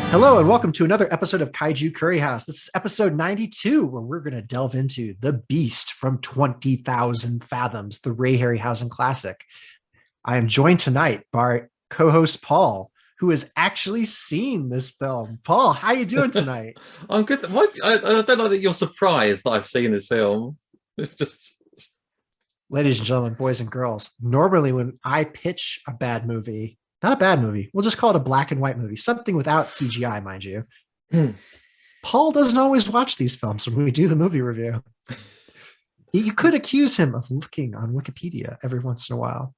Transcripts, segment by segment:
Hello and welcome to another episode of Kaiju Curry House. This is episode 92, where we're going to delve into The Beast from 20,000 Fathoms, the Ray Harryhausen classic. I am joined tonight by co-host Paul, who has actually seen this film. Paul, how you doing tonight? I'm good. I don't know that you're surprised that I've seen this film. It's just Ladies and gentlemen, boys and girls, normally when I pitch a bad movie, not a bad movie, we'll just call it a black and white movie, something without CGI, mind you. Paul doesn't always watch these films when we do the movie review. You could accuse him of looking on Wikipedia every once in a while.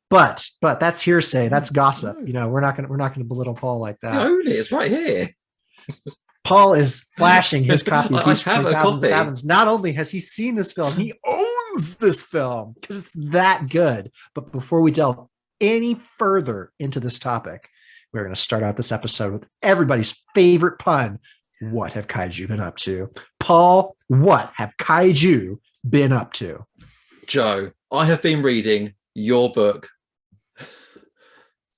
But that's hearsay. That's gossip. You know, we're not gonna belittle Paul like that. I own it. It's right here. Paul is flashing his copy of I have a copy. Fathoms. Not only has he seen this film, he owns this film because it's that good. But before we delve any further into this topic, we're going to start out this episode with everybody's favorite pun. What have Kaiju been up to? Paul, what have Kaiju been up to? Joe, I have been reading your book.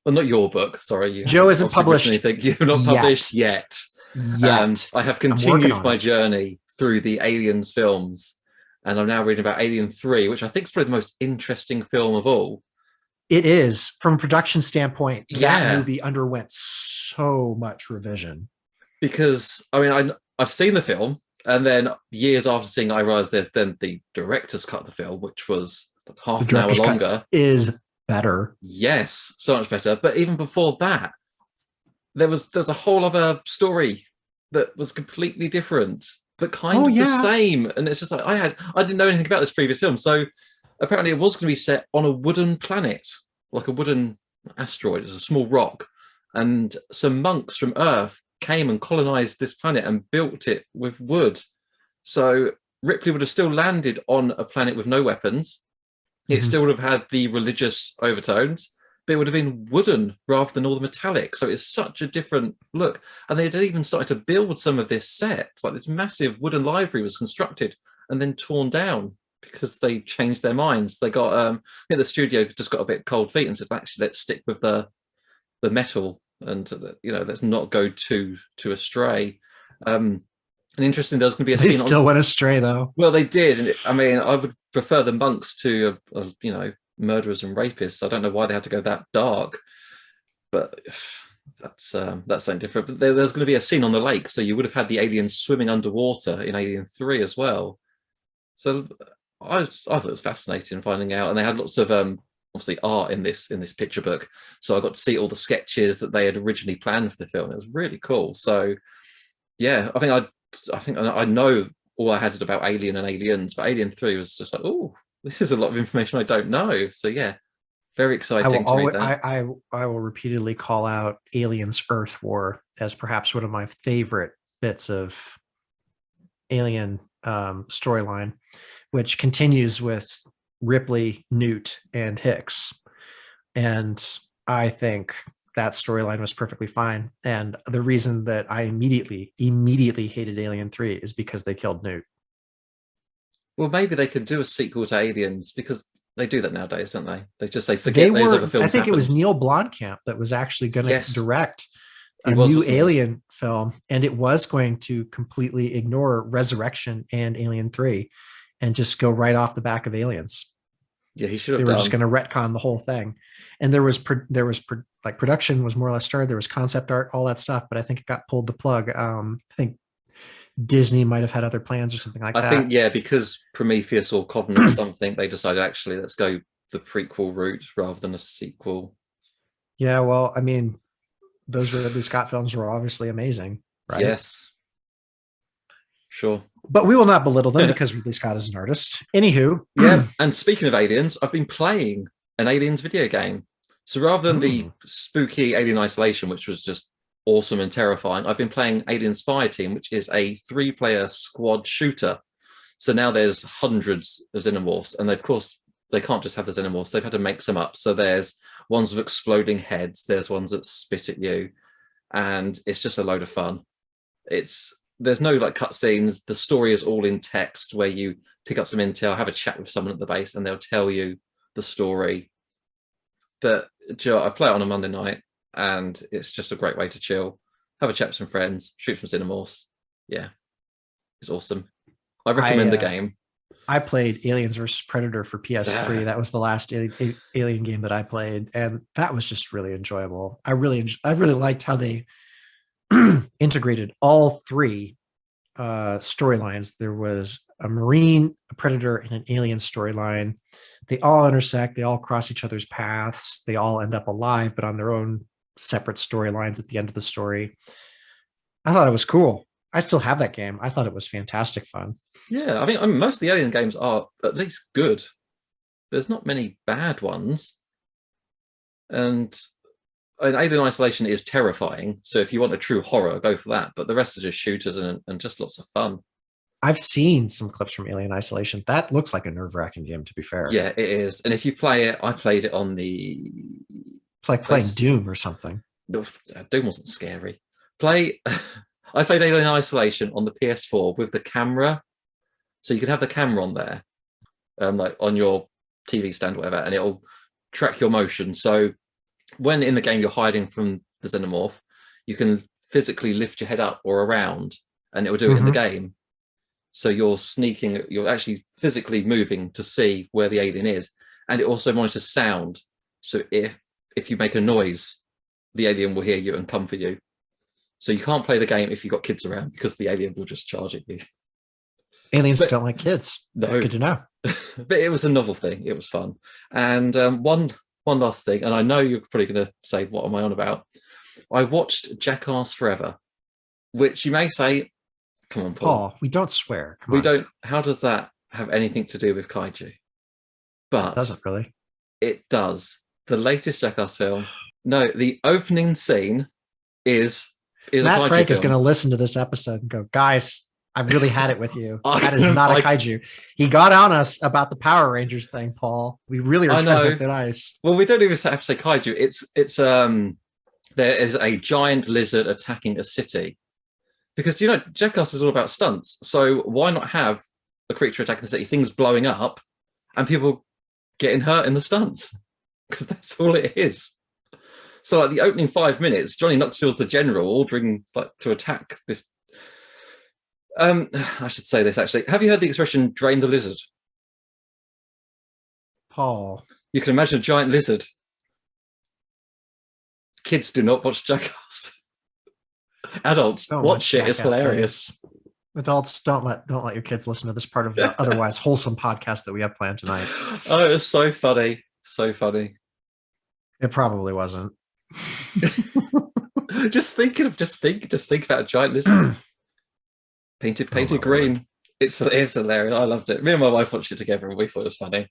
Well, not your book. Sorry. Joe isn't published. You're not published yet. I have continued my journey through the Aliens films, and I'm now reading about Alien 3, which I think is probably the most interesting film of all. It is, from a production standpoint. That movie underwent so much revision. Because, I mean, I've seen the film, and then years after seeing it, I realized there's then the director's cut of the film, which was like half an hour longer. Is better. Yes, so much better. But even before that, there was a whole other story that was completely different, but kind of the same. And it's just like I didn't know anything about this previous film. So apparently it was going to be set on a wooden planet, like a wooden asteroid. It's a small rock. And some monks from Earth came and colonized this planet and built it with wood. So Ripley would have still landed on a planet with no weapons. It still would have had the religious overtones, but it would have been wooden rather than all the metallic. So it's such a different look. And they had even started to build some of this set. Like this massive wooden library was constructed and then torn down because they changed their minds. They got, I think the studio just got a bit cold feet and said, actually, let's stick with the metal and, let's not go too astray. And interesting, there's going to be a scene. They still went astray, though. Well, they did. And I would prefer the monks to, murderers and rapists. I don't know why they had to go that dark, but that's something different. But there's going to be a scene on the lake, so you would have had the aliens swimming underwater in Alien 3 as well. So I thought it was fascinating finding out, and they had lots of obviously art in this picture book. So I got to see all the sketches that they had originally planned for the film. It was really cool. So yeah, I think I know all I had about Alien and Aliens, but Alien 3 was just like, oh, this is a lot of information I don't know. So yeah, very exciting to read that. I will repeatedly call out Aliens Earth War as perhaps one of my favorite bits of Alien storyline, which continues with Ripley, Newt, and Hicks. And I think that storyline was perfectly fine. And the reason that I immediately hated Alien 3 is because they killed Newt. Well, maybe they could do a sequel to Aliens, because they do that nowadays, don't they? They just say forget those other films. I think it was Neil Blomkamp that was actually going to direct a new Alien film, and it was going to completely ignore Resurrection and Alien 3 and just go right off the back of Aliens. Yeah, he should have. They were just going to retcon the whole thing, and there was production was more or less started. There was concept art, all that stuff, but I think it got pulled the plug. I think Disney might have had other plans or something like that. I think because Prometheus or Covenant or something, they decided actually let's go the prequel route rather than a sequel. Yeah, well, I mean, those Ridley Scott films were obviously amazing, right? Yes, sure. But we will not belittle them because Ridley Scott is an artist. Anywho. Yeah, and speaking of aliens, I've been playing an Aliens video game. So rather than the spooky Alien Isolation, which was just awesome and terrifying, I've been playing Aliens Fireteam, which is a 3-player squad shooter. So now there's hundreds of xenomorphs, and of course, they can't just have the xenomorphs. They've had to make some up. So there's ones with exploding heads. There's ones that spit at you. And it's just a load of fun. There's no like cutscenes. The story is all in text where you pick up some intel, have a chat with someone at the base, and they'll tell you the story. But Joe, I play it on a Monday night, and it's just a great way to chill. have a chat with some friends, shoot some Xenomorphs. Yeah, it's awesome. I recommend the game. I played Aliens vs Predator for PS3. That was the last Alien game that I played, and that was just really enjoyable. I really liked how they integrated all three storylines. There was a Marine, a Predator, and an Alien storyline. They all intersect. They all cross each other's paths. They all end up alive, but on their own separate storylines at the end of the story. I thought it was cool. I still have that game. I thought it was fantastic fun. Yeah, I mean, most of the Alien games are at least good. There's not many bad ones. And Alien Isolation is terrifying. So if you want a true horror, go for that. But the rest are just shooters and just lots of fun. I've seen some clips from Alien Isolation. That looks like a nerve-wracking game, to be fair. Yeah, it is. And if you play it, I played it on the... It's like playing Doom or something. No, Doom wasn't scary. I played Alien Isolation on the PS4 with the camera. So you can have the camera on there, like on your TV stand or whatever, and it'll track your motion. So when in the game you're hiding from the Xenomorph, you can physically lift your head up or around, and it will do it in the game. So you're sneaking, you're actually physically moving to see where the alien is. And it also monitors sound. So if you make a noise, the alien will hear you and come for you. So you can't play the game if you've got kids around because the alien will just charge at you. Aliens don't like kids. No. Good to know. But it was a novel thing. It was fun. And one last thing, and I know you're probably going to say, what am I on about? I watched Jackass Forever, which you may say, come on, Paul. We don't swear. We don't. How does that have anything to do with kaiju? But it doesn't really. It does. The latest Jackass film. No, the opening scene is Matt Frank is going to listen to this episode and go, guys, I've really had it with you. That is not a kaiju. He got on us about the Power Rangers thing, Paul. We really are trying to break that ice. Well, we don't even have to say kaiju. It's there is a giant lizard attacking a city. Because, Jackass is all about stunts. So why not have a creature attacking the city, things blowing up, and people getting hurt in the stunts? Because that's all it is. So, like, the opening 5 minutes, Johnny Knoxville's the general ordering to attack this. I should say this, actually. Have you heard the expression, drain the lizard? Paul. You can imagine a giant lizard. Kids do not watch Jackass. Adults watch it. It's hilarious. Adults, don't let your kids listen to this part of the otherwise wholesome podcast that we have planned tonight. Oh, it was so funny. So funny. It probably wasn't. just think about a giant lizard. painted green. It's hilarious. I loved it. Me and my wife watched it together and we thought it was funny.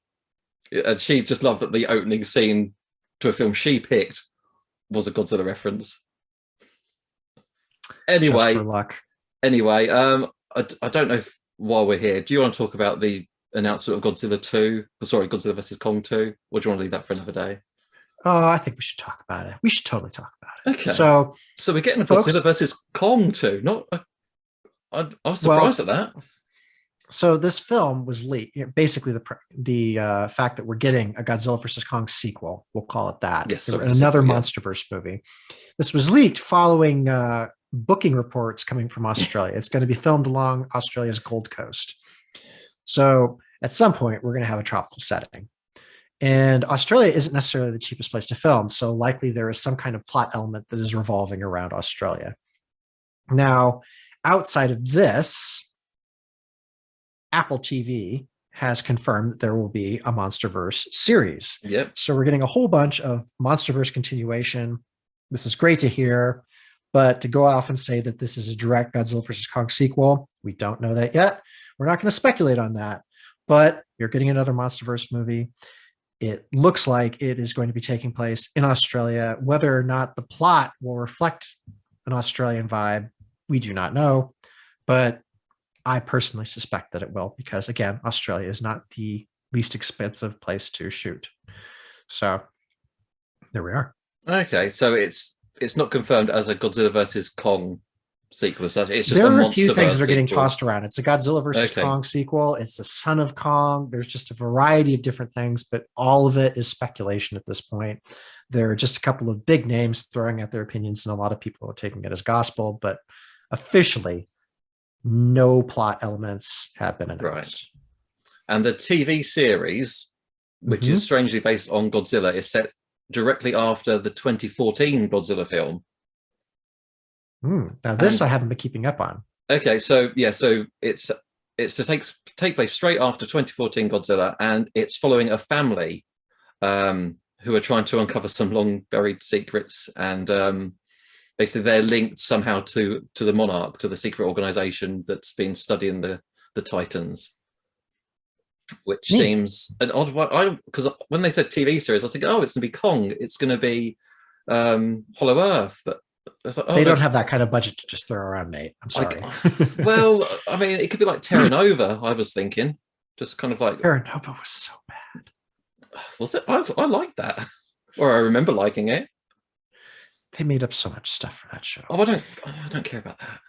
And she just loved that the opening scene to a film she picked was a Godzilla reference. Anyway, I don't know while we're here, do you want to talk about the announcement of Godzilla vs. Kong 2? Or do you want to leave that for another day? Oh, I think we should talk about it. We should totally talk about it. Okay. So we're getting a Godzilla vs. Kong 2. I was surprised at that. So this film was leaked. Basically, the fact that we're getting a Godzilla vs. Kong sequel, we'll call it that. Yes, another MonsterVerse movie. This was leaked following booking reports coming from Australia. It's going to be filmed along Australia's Gold Coast. So at some point, we're going to have a tropical setting. And Australia isn't necessarily the cheapest place to film. So likely there is some kind of plot element that is revolving around Australia. Now, outside of this, Apple TV has confirmed that there will be a MonsterVerse series. Yep. So we're getting a whole bunch of MonsterVerse continuation. This is great to hear. But to go off and say that this is a direct Godzilla vs. Kong sequel, we don't know that yet. We're not going to speculate on that. But you're getting another MonsterVerse movie. It looks like it is going to be taking place in Australia. Whether or not the plot will reflect an Australian vibe, we do not know. But I personally suspect that it will, because again, Australia is not the least expensive place to shoot. So there we are. Okay, so it's not confirmed as a Godzilla versus Kong sequel as such. It's just There a are a few things MonsterVerse that are getting sequel. tossed around. It's a Godzilla versus Okay. Kong sequel. It's the Son of Kong. There's just a variety of different things, but all of it is speculation at this point. There are just a couple of big names throwing out their opinions, and a lot of people are taking it as gospel, but officially, no plot elements have been announced. Right. And the TV series, which is strangely based on Godzilla, is set directly after the 2014 Godzilla film. Now this I haven't been keeping up on. Okay, so yeah, so it's to take place straight after 2014 Godzilla, and it's following a family who are trying to uncover some long buried secrets, and basically they're linked somehow to the Monarch, to the secret organization that's been studying the Titans, which seems an odd one. Because when they said TV series, I was thinking, oh, it's gonna be Kong, it's gonna be Hollow Earth, but like, oh, they don't have that kind of budget to just throw around, mate. I'm sorry. Well, I mean, it could be like Terra Nova. I was thinking, just kind of like Terra Nova was so bad. Was it? I liked that, or I remember liking it. They made up so much stuff for that show. Oh, I don't care about that.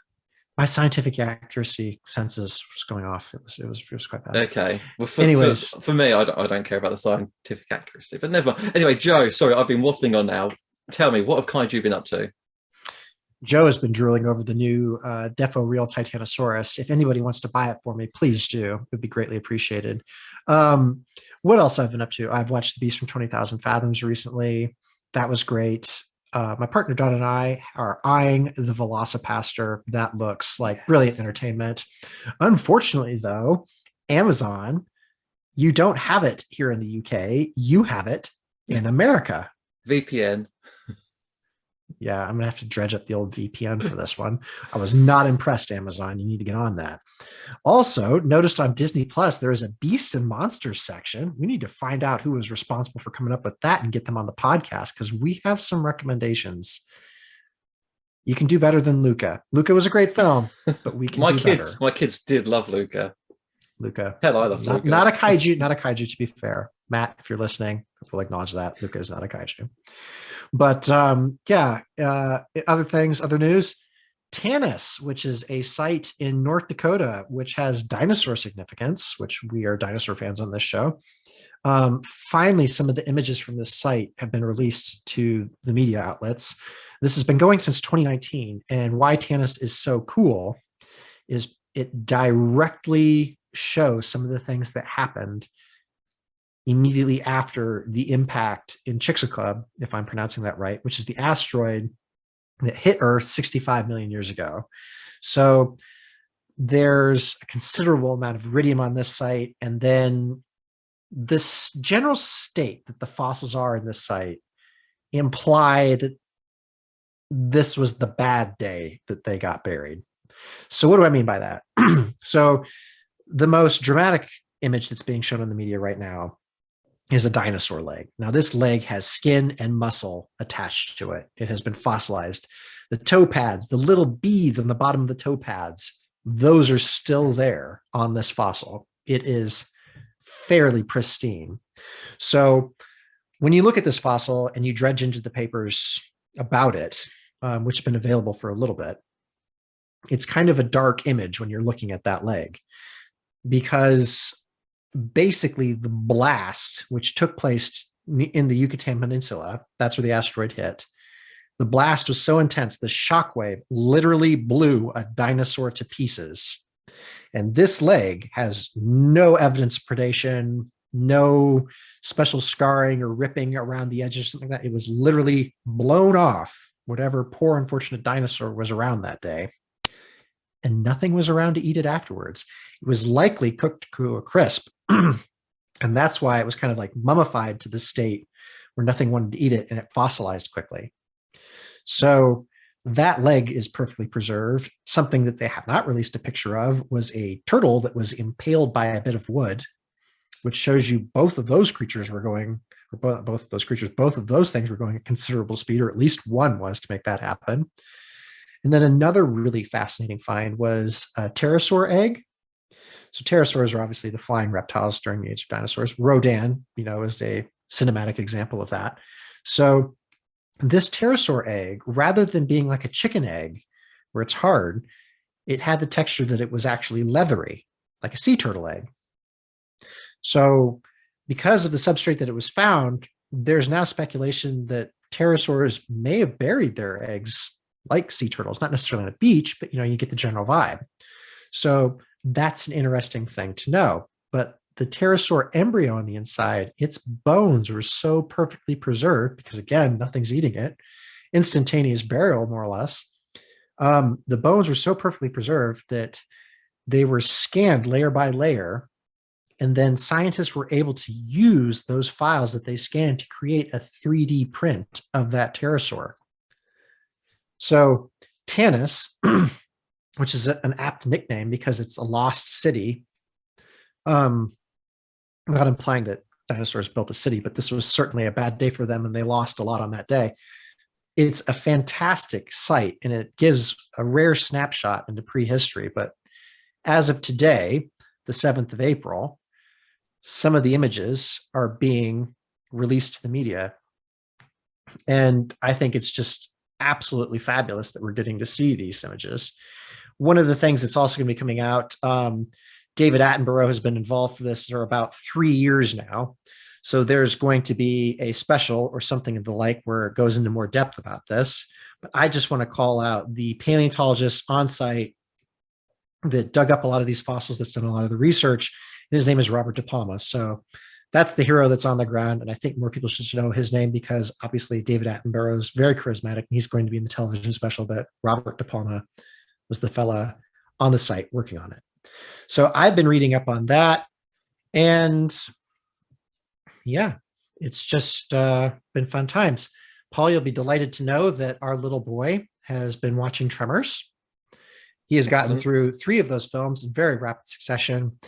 My scientific accuracy senses was going off. It was quite bad. Okay. Well, anyways, for me, I don't care about the scientific accuracy, but never mind. Anyway, Joe, sorry, I've been waffling on now. Tell me, what have Kaiju been up to? Joe has been drooling over the new Defo Real Titanosaurus. If anybody wants to buy it for me, please do. It would be greatly appreciated. What else I've been up to? I've watched The Beast from 20,000 Fathoms recently. That was great. My partner Don and I are eyeing the Velocipaster. That looks like brilliant entertainment. Unfortunately, though, Amazon, you don't have it here in the UK. You have it in America. VPN. Yeah, I'm gonna have to dredge up the old VPN for this one. I was not impressed, Amazon. You need to get on that. Also, noticed on Disney Plus, there is a Beasts and Monsters section. We need to find out who was responsible for coming up with that and get them on the podcast, because we have some recommendations. You can do better than Luca. Luca was a great film, but we can do better. My kids did love Luca. Hell, I love Luca. Not a kaiju, to be fair. Matt, if you're listening, we'll acknowledge that. Luca is not a kaiju. But other things, other news. Tanis, which is a site in North Dakota, which has dinosaur significance, which we are dinosaur fans on this show. Finally, some of the images from this site have been released to the media outlets. This has been going since 2019. And why Tanis is so cool is it directly shows some of the things that happened immediately after the impact in Chicxulub, if I'm pronouncing that right, which is the asteroid that hit Earth 65 million years ago. So there's a considerable amount of iridium on this site. And then this general state that the fossils are in this site imply that this was the bad day that they got buried. So what do I mean by that? So the most dramatic image that's being shown in the media right now is a dinosaur leg. Now, this leg has skin and muscle attached to it. It has been fossilized. The toe pads, the little beads on the bottom of the toe pads, those are still there on this fossil. It is fairly pristine. So when you look at this fossil and you dredge into the papers about it, which have been available for a little bit, it's kind of a dark image when you're looking at that leg, because basically the blast, which took place in the Yucatan Peninsula, that's where the asteroid hit. The blast was so intense, the shockwave literally blew a dinosaur to pieces. And this leg has no evidence of predation, no special scarring or ripping around the edges, something like that. It was literally blown off whatever poor, unfortunate dinosaur was around that day. And nothing was around to eat it afterwards. It was likely cooked to a crisp. And that's why it was kind of like mummified to the state where nothing wanted to eat it, and it fossilized quickly. So that leg is perfectly preserved. Something that they have not released a picture of was a turtle that was impaled by a bit of wood, which shows you both of those creatures were going, or both of those things were going at considerable speed, or at least one was, to make that happen. And then another really fascinating find was a pterosaur egg. So pterosaurs are obviously the flying reptiles during the age of dinosaurs. Rodan, is a cinematic example of that. So this pterosaur egg, rather than being like a chicken egg, where it's hard, it had the texture that it was actually leathery, like a sea turtle egg. So, because of the substrate that it was found, there's now speculation that pterosaurs may have buried their eggs like sea turtles, not necessarily on a beach, but you get the general vibe. So that's an interesting thing to know. But the pterosaur embryo on the inside, its bones were so perfectly preserved because, again, nothing's eating it, instantaneous burial, more or less. The bones were so perfectly preserved that they were scanned layer by layer. And then scientists were able to use those files that they scanned to create a 3D print of that pterosaur. So Tanis, which is an apt nickname because it's a lost city, not implying that dinosaurs built a city, but this was certainly a bad day for them and they lost a lot on that day. It's a fantastic site and it gives a rare snapshot into prehistory. But as of today, the 7th of April, some of the images are being released to the media. And I think it's just absolutely fabulous that we're getting to see these images. One of the things that's also going to be coming out, David Attenborough has been involved for this for about 3 years now. So there's going to be a special or something of the like where it goes into more depth about this. But I just want to call out the paleontologist on site that dug up a lot of these fossils, that's done a lot of the research. And his name is Robert De Palma. So that's the hero that's on the ground. And I think more people should know his name because obviously David Attenborough is very charismatic and he's going to be in the television special, but Robert De Palma was the fella on the site working on it. So I've been reading up on that. And yeah, it's just been fun times. Paul, you'll be delighted to know that our little boy has been watching Tremors. He has gotten through 3 of those films in very rapid succession.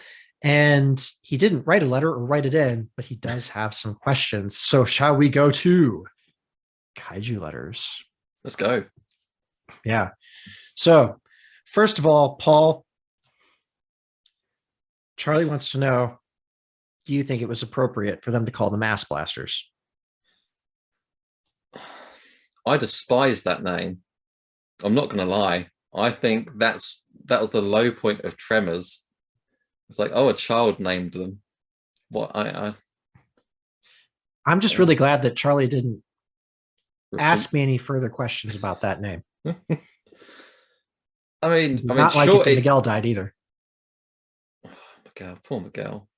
And he didn't write a letter or write it in, but he does have some questions. So shall we go to Kaiju Letters? Let's go. Yeah. So first of all, Paul, Charlie wants to know, do you think it was appropriate for them to call them ass blasters? I despise that name. I'm not going to lie. I think that was the low point of Tremors. It's like, oh, a child named them. What I'm just really glad that Charlie didn't ask me any further questions about that name. I mean, not like it Miguel died either. Miguel, poor Miguel.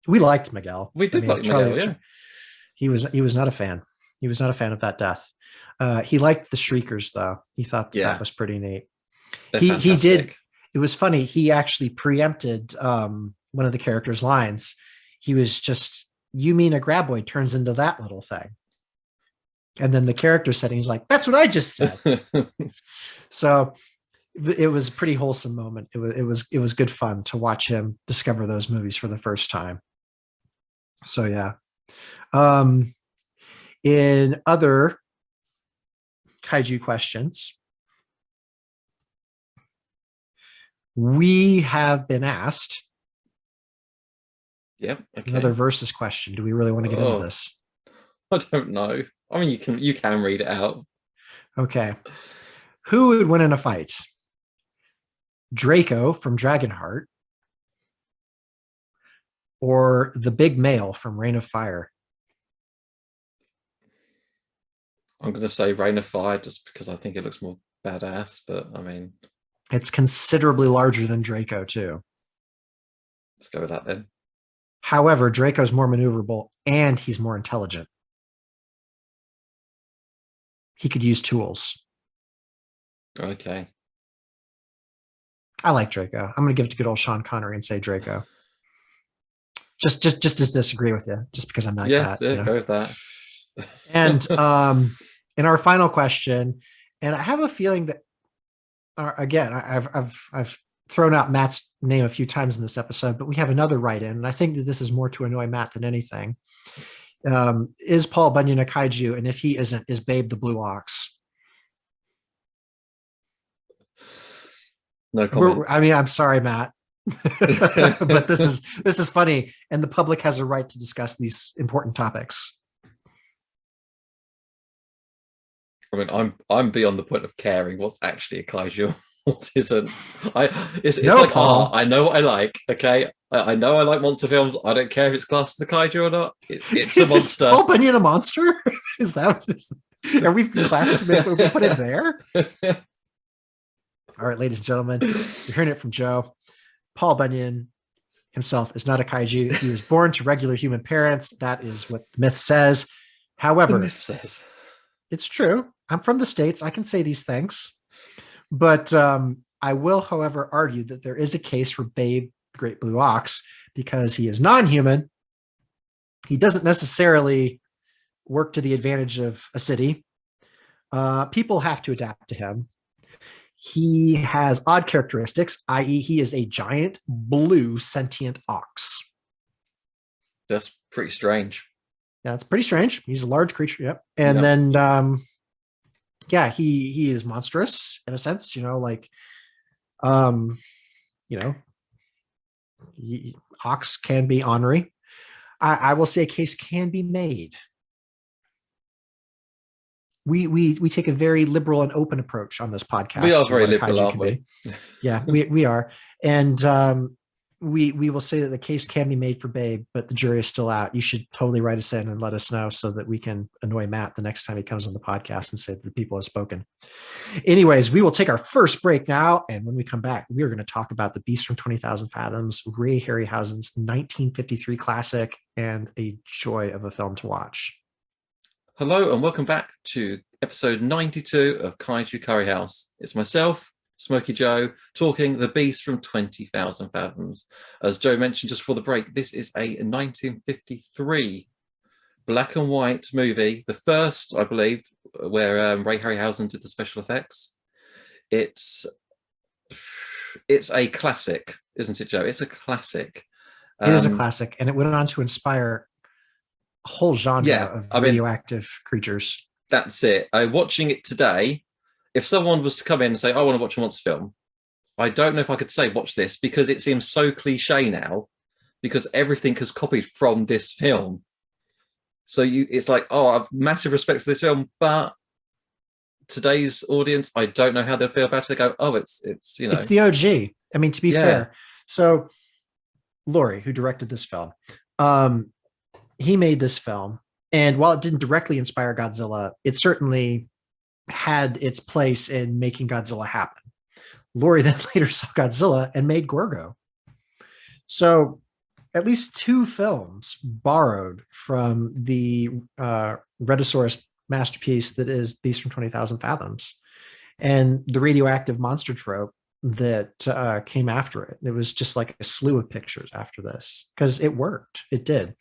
We liked Miguel. We did like Charlie, Miguel, yeah. He was not a fan. He was not a fan of that death. He liked the Shriekers, though. He thought that was pretty neat. He did. It was funny. He actually preempted one of the characters' lines. He was just, "You mean a graboid turns into that little thing?" And then the character said, he's like, "That's what I just said." So it was a pretty wholesome moment. It was good fun to watch him discover those movies for the first time. So yeah. In other kaiju questions, we have been asked. Yep. Okay. Another versus question. Do we really want to get into this? I don't know. I mean, you can read it out. Okay. Who would win in a fight? Draco from Dragonheart or the big male from Reign of Fire? I'm going to say Reign of Fire just because I think it looks more badass, but I mean... It's considerably larger than Draco, too. Let's go with that, then. However, Draco's more maneuverable, and he's more intelligent. He could use tools. Okay. I like Draco. I'm going to give it to good old Sean Connery and say Draco. Just to disagree with you, just because I'm like that. Yeah, go with that. And in our final question, and I have a feeling that, again, I've thrown out Matt's name a few times in this episode, but we have another write-in, and I think that this is more to annoy Matt than anything. Is Paul Bunyan a kaiju? And if he isn't, is Babe the Blue Ox? No comment. I mean, I'm sorry, Matt. But this is funny, and the public has a right to discuss these important topics. I mean, I'm beyond the point of caring what's actually a kaiju, what isn't. It's No, like Paul. I know what I like. Okay, I know I like monster films. I don't care if it's classed as a kaiju or not. It's a monster. Paul Bunyan a monster? Is that what is? Are we classed to make? We put it there? All right, ladies and gentlemen, you're hearing it from Joe. Paul Bunyan himself is not a kaiju. He was born to regular human parents. That is what the myth says. However, the myth says it's true. I'm from the States. I can say these things. But I will, however, argue that there is a case for Babe, the Great Blue Ox, because he is non-human. He doesn't necessarily work to the advantage of a city. People have to adapt to him. He has odd characteristics, i.e., he is a giant blue sentient ox. That's pretty strange. Yeah, it's pretty strange. He's a large creature. Yep. And then, yeah, he is monstrous in a sense, like, ox can be ornery. I will say a case can be made. We take a very liberal and open approach on this podcast. We are very liberal, aren't we? Yeah, we are. And we will say that the case can be made for Babe, but the jury is still out. You should totally write us in and let us know so that we can annoy Matt the next time he comes on the podcast and say that the people have spoken. Anyways, we will take our first break now. And when we come back, we are going to talk about The Beast from 20,000 Fathoms, Ray Harryhausen's 1953 classic, and a joy of a film to watch. Hello and welcome back to episode 92 of Kaiju Curry House. It's myself, Smokey Joe, talking The Beast from 20,000 Fathoms. As Joe mentioned just before the break, this is a 1953 black and white movie, the first, I believe, where Ray Harryhausen did the special effects. It's a classic, isn't it, Joe? It's a classic. It is a classic, and it went on to inspire a whole genre of radioactive creatures. That's it. Watching it today, if someone was to come in and say, I want to watch a monster film, I don't know if I could say watch this, because it seems so cliche now, because everything is copied from this film. So it's like, oh, I have massive respect for this film, but today's audience, I don't know how they'll feel about it. They go, oh, it's it's the OG. I mean, to be fair. So Laurie, who directed this film, he made this film, and while it didn't directly inspire Godzilla, it certainly had its place in making Godzilla happen. Laurie then later saw Godzilla and made Gorgo. So at least two films borrowed from the Redosaurus masterpiece that is Beast from 20,000 Fathoms, and the radioactive monster trope that came after it. It was just like a slew of pictures after this, because it worked. It did.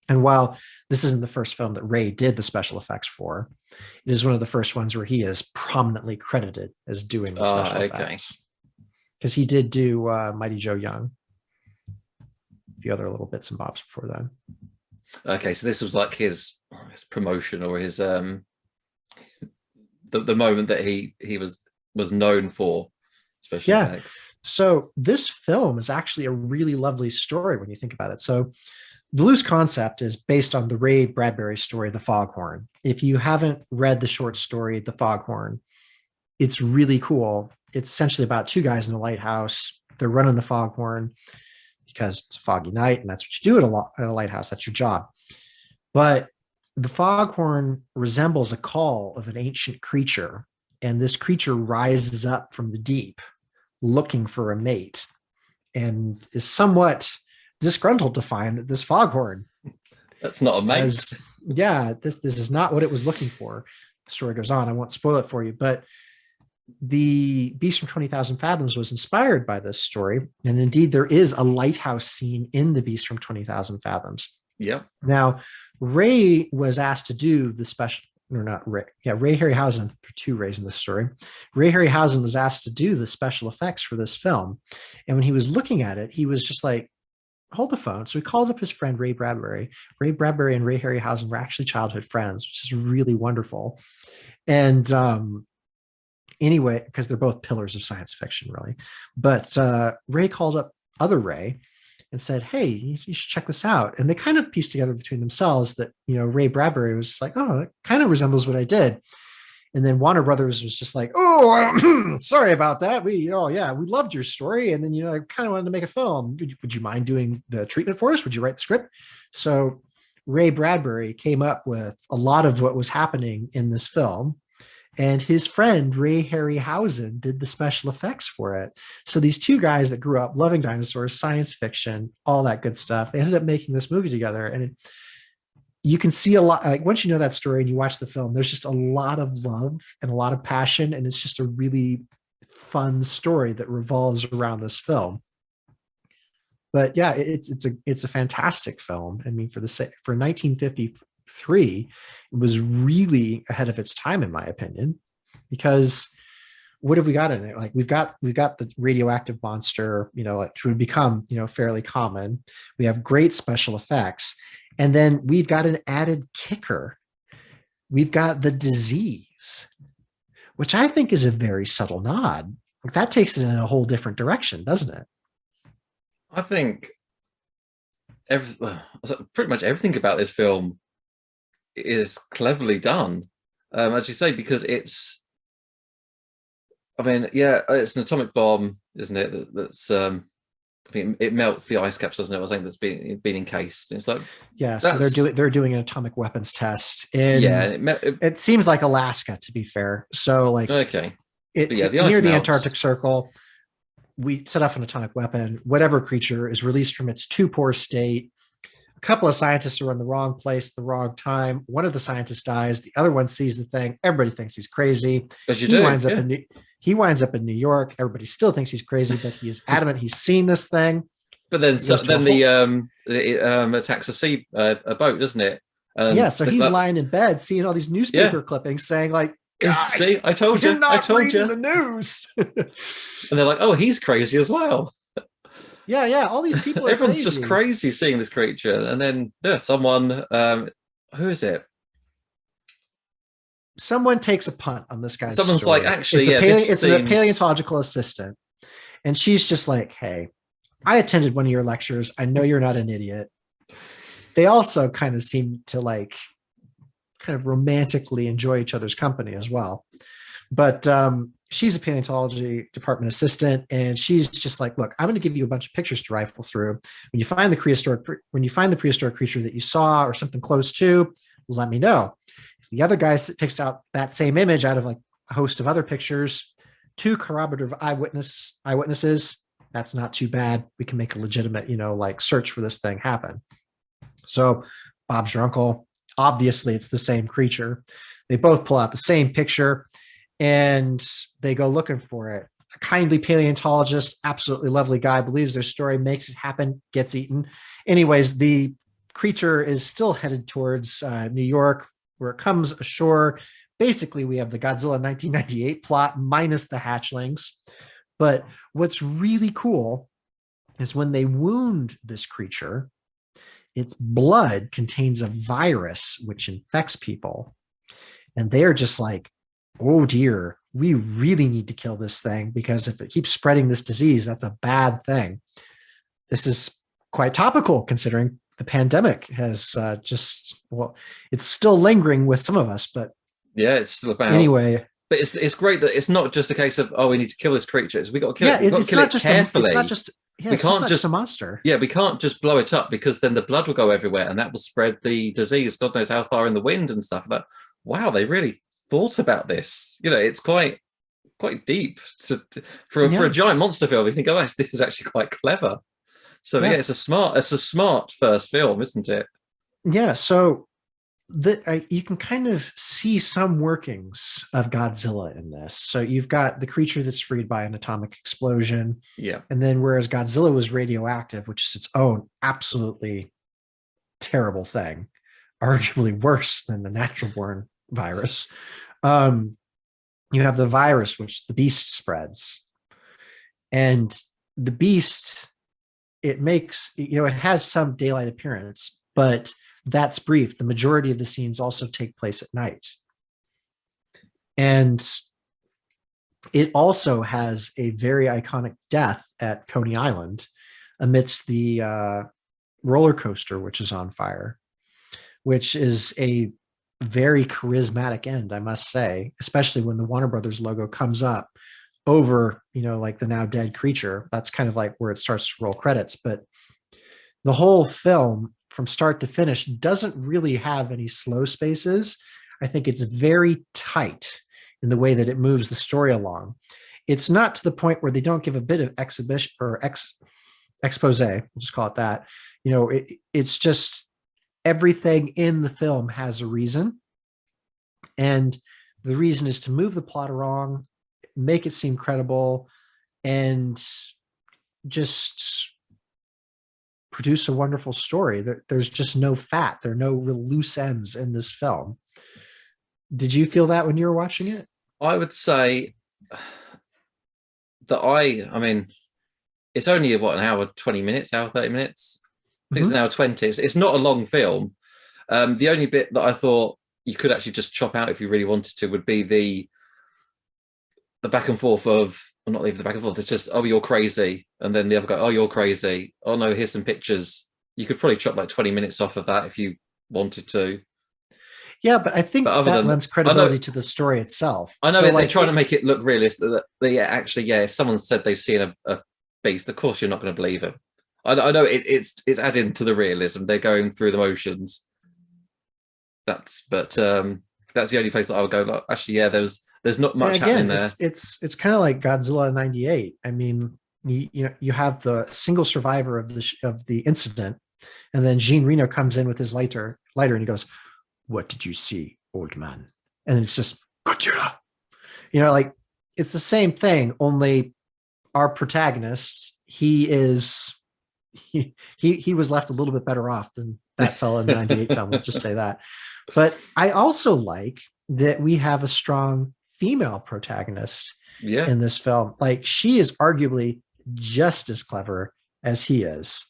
And while this isn't the first film that Ray did the special effects for, it is one of the first ones where he is prominently credited as doing the special effects. Because he did do Mighty Joe Young, a few other little bits and bobs before then. Okay, so this was like his promotion, or his the moment that he was known for special effects. So this film is actually a really lovely story when you think about it. So the loose concept is based on the Ray Bradbury story, The Foghorn. If you haven't read the short story, The Foghorn, it's really cool. It's essentially about two guys in a lighthouse. They're running the foghorn because it's a foggy night, and that's what you do at a lighthouse. That's your job. But the foghorn resembles a call of an ancient creature, and this creature rises up from the deep looking for a mate and is somewhat disgruntled to find that this foghorn, that's not a mate. This is not what it was looking for. The story goes on. I won't spoil it for you, but the Beast from 20,000 Fathoms was inspired by this story, and indeed there is a lighthouse scene in the Beast from 20,000 Fathoms. Yeah. Now, Ray was asked to do the special, or not Ray. Yeah, Ray Harryhausen. There are two Rays in this story. Ray Harryhausen was asked to do the special effects for this film, and when he was looking at it, he was just like, hold the phone. So he called up his friend Ray Bradbury. Ray Bradbury and Ray Harryhausen were actually childhood friends, which is really wonderful. And anyway, because they're both pillars of science fiction, really. But Ray called up other Ray and said, hey, you should check this out. And they kind of pieced together between themselves that, Ray Bradbury was just like, oh, it kind of resembles what I did. And then Warner Brothers was just like, oh, sorry about that. We loved your story. And then, I kind of wanted to make a film. Would you mind doing the treatment for us? Would you write the script? So Ray Bradbury came up with a lot of what was happening in this film. And his friend, Ray Harryhausen, did the special effects for it. So these two guys that grew up loving dinosaurs, science fiction, all that good stuff, they ended up making this movie together. And you can see a lot, like once you know that story and you watch the film, there's just a lot of love and a lot of passion. And it's just a really fun story that revolves around this film. But yeah, it's a fantastic film. I mean, for 1953, it was really ahead of its time, in my opinion, because what have we got in it? Like we've got the radioactive monster, which would become, fairly common. We have great special effects. And then we've got an added kicker. We've got the disease, which I think is a very subtle nod. Like that takes it in a whole different direction, doesn't it? I think pretty much everything about this film is cleverly done, as you say, because it's an atomic bomb, isn't it? That's I think it melts the ice caps, doesn't it? I think that's been encased. It's like so they're doing an atomic weapons test in it seems like Alaska, to be fair. So like okay, near the Antarctic Circle, we set off an atomic weapon. Whatever creature is released from its too poor state. A couple of scientists are in the wrong place at the wrong time. One of the scientists dies. The other one sees the thing. Everybody thinks he's crazy. He winds up in New York. Everybody still thinks he's crazy, but he is adamant he's seen this thing. But then it attacks a boat, doesn't it? So he's lying in bed, seeing all these newspaper clippings saying like, "See, I told you, I told you." The news, and they're like, "Oh, he's crazy as well." Yeah. All these people, everyone's just crazy seeing this creature, and then someone, who is it? Someone takes a punt on this guy's Someone's story. like, actually, it's a paleontological assistant, and she's just like, "Hey, I attended one of your lectures. I know you're not an idiot." They also kind of seem to kind of romantically enjoy each other's company as well. But she's a paleontology department assistant, and she's just like, "Look, I'm going to give you a bunch of pictures to rifle through. When you find the prehistoric creature that you saw or something close to, let me know." If the other guy picks out that same image out of like a host of other pictures, 2 corroborative eyewitnesses, that's not too bad. We can make a legitimate, search for this thing happen. So Bob's your uncle. Obviously, it's the same creature. They both pull out the same picture and they go looking for it. A kindly paleontologist, absolutely lovely guy, believes their story, makes it happen, gets eaten. Anyways, the creature is still headed towards New York, where it comes ashore. Basically, we have the Godzilla 1998 plot minus the hatchlings. But what's really cool is when they wound this creature, its blood contains a virus which infects people. And they're just like, oh dear, we really need to kill this thing, because if it keeps spreading this disease, that's a bad thing. This is quite topical considering the pandemic has it's still lingering with some of us, but it's still about anyway. But it's great that it's not just a case of, we need to kill this creature. We got to kill it. We've got to kill it carefully. It's not just a monster. Yeah, we can't just blow it up, because then the blood will go everywhere and that will spread the disease. God knows how far in the wind and stuff. But wow, they really thought about this. It's quite deep for a giant monster film. You think, this is actually quite clever. So it's a smart first film, isn't it? Yeah. So you can kind of see some workings of Godzilla in this. So you've got the creature that's freed by an atomic explosion. Yeah. And then whereas Godzilla was radioactive, which is its own absolutely terrible thing, arguably worse than the natural born virus. You have the virus, which the beast spreads. And the beast, it makes, it has some daylight appearance, but that's brief. The majority of the scenes also take place at night. And it also has a very iconic death at Coney Island amidst the roller coaster, which is on fire, which is a very charismatic end, I must say, especially when the Warner Brothers logo comes up over, like the now dead creature. That's kind of like where it starts to roll credits. But the whole film from start to finish doesn't really have any slow spaces. I think it's very tight in the way that it moves the story along. It's not to the point where they don't give a bit of exhibition or expose, we'll just call it that. It's just everything in the film has a reason. And the reason is to move the plot along, make it seem credible, and just produce a wonderful story. There's just no fat. There are no real loose ends in this film. Did you feel that when you were watching it? I would say that I mean, it's only an hour, 20 minutes, hour, 30 minutes. I think it's an hour 20. It's not a long film. The only bit that I thought you could actually just chop out if you really wanted to would be the back and forth of, well, not even the back and forth. It's just, oh, you're crazy. And then the other guy, oh, you're crazy. Oh, no, here's some pictures. You could probably chop like 20 minutes off of that if you wanted to. Yeah, but I think that lends credibility to the story itself. I know they're trying to make it look realistic. If someone said they've seen a beast, of course you're not going to believe it. I know it's adding to the realism. They're going through the motions. That's the only place that I would go. Like, actually, yeah, there's not much happening there. It's kind of like Godzilla '98. I mean, you have the single survivor of the incident, and then Jean Reno comes in with his lighter, and he goes, "What did you see, old man?" And then it's just Godzilla. Like it's the same thing. Only our protagonist, he was left a little bit better off than that fella in the '98 film. Let's just say that. But I also like that we have a strong female protagonist in this film. Like she is arguably just as clever as he is.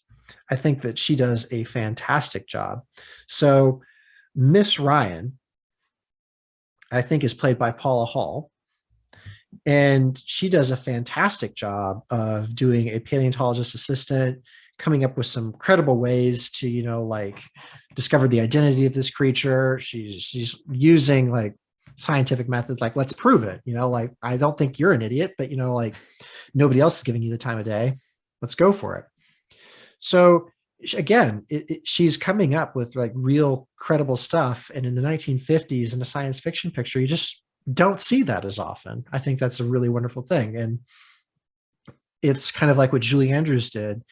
I think that she does a fantastic job. So Miss Ryan, I think, is played by Paula Hall. And she does a fantastic job of doing a paleontologist assistant, coming up with some credible ways to, discover the identity of this creature. She's using like scientific methods, like, let's prove it, like, I don't think you're an idiot, but nobody else is giving you the time of day. Let's go for it. So again, she's coming up with like real credible stuff. And in the 1950s in a science fiction picture, you just don't see that as often. I think that's a really wonderful thing. And it's kind of like what Julie Andrews did